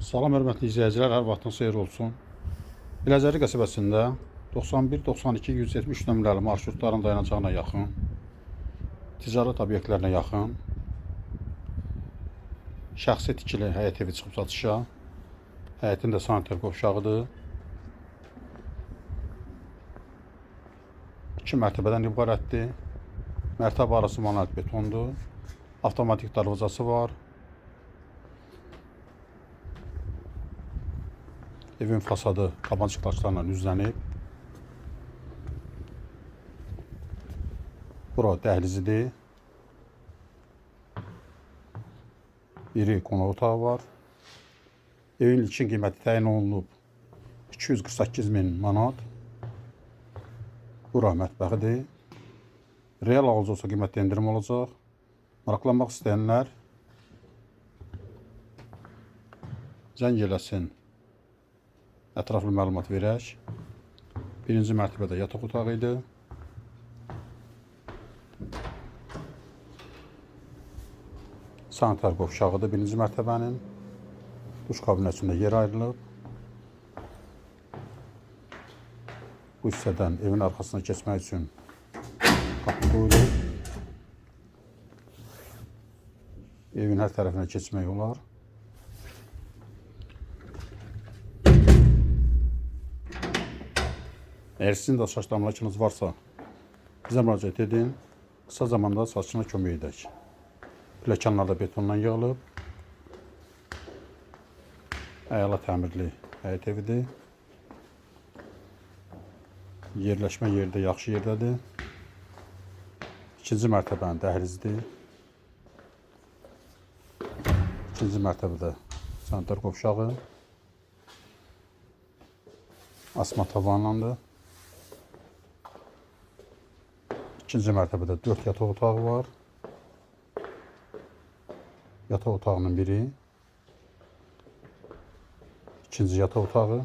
Salam hörmətli izləyicilər, hər vaxtınız xeyir olsun. Biləcəri qəsəbəsində 91, 92, 173 nömrəli marşrutların dayanacağına yaxın, ticarət obyektlərinə yaxın, şəxsi tikili həyət evi çıxıb satışa, həyətin də sanitar qovşağıdır. 2 mərtəbədən ibarətdir. Mərtəbə arası manuel betondur. Avtomatik darvazası var. Evin fasadı qabancıq daşlarla üzlənib. Bura dəhlizidir. İri qonaq otağı var. Evin ilkin qiyməti təyin olunub 248.000 manat. Bura mətbəxidir. Real alıcı olsa qiymətdə endirim olacaq. Maraqlanmaq istəyənlər zəng eləsin. Ətraflı məlumat verək. Birinci mərtəbədə yataq otağı idi. Sanitar qovşağıdır birinci mərtəbənin. Duş kabinəsində yer ayrılıb. Bu hissədən evin arxasına keçmək üçün qapı qoyulub. Evin hər tərəfinə keçmək olar. Əgər sizin də saç damlakınız varsa, bizə müraciət edin. Qısa zamanda saçına kömək edək. Pilləkənlər də betondan yığılıb. Əla təmirli həyət evidir. Yerləşmə yeri də yaxşı yerdədir. İkinci mərtəbənin dəhlizidir. İkinci mərtəbədə sanitar qovşağı. Asma tavanlandı. İkinci mərtəbədə 4 yataq otağı var. Yataq otağının biri. İkinci yataq otağı.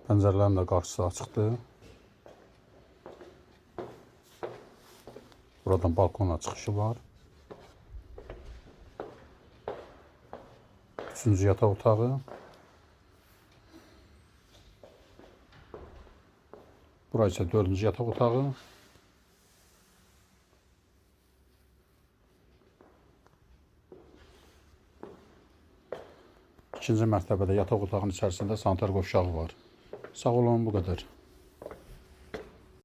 Pəncərələrin də qarşısı açıqdır. Buradan balkona çıxışı var. Üçüncü yataq otağı. Burası isə 4-cü yataq otağı. İkinci mərtəbədə yataq otağının içərisində sanitar qovşağı var. Sağ olun, bu qədər.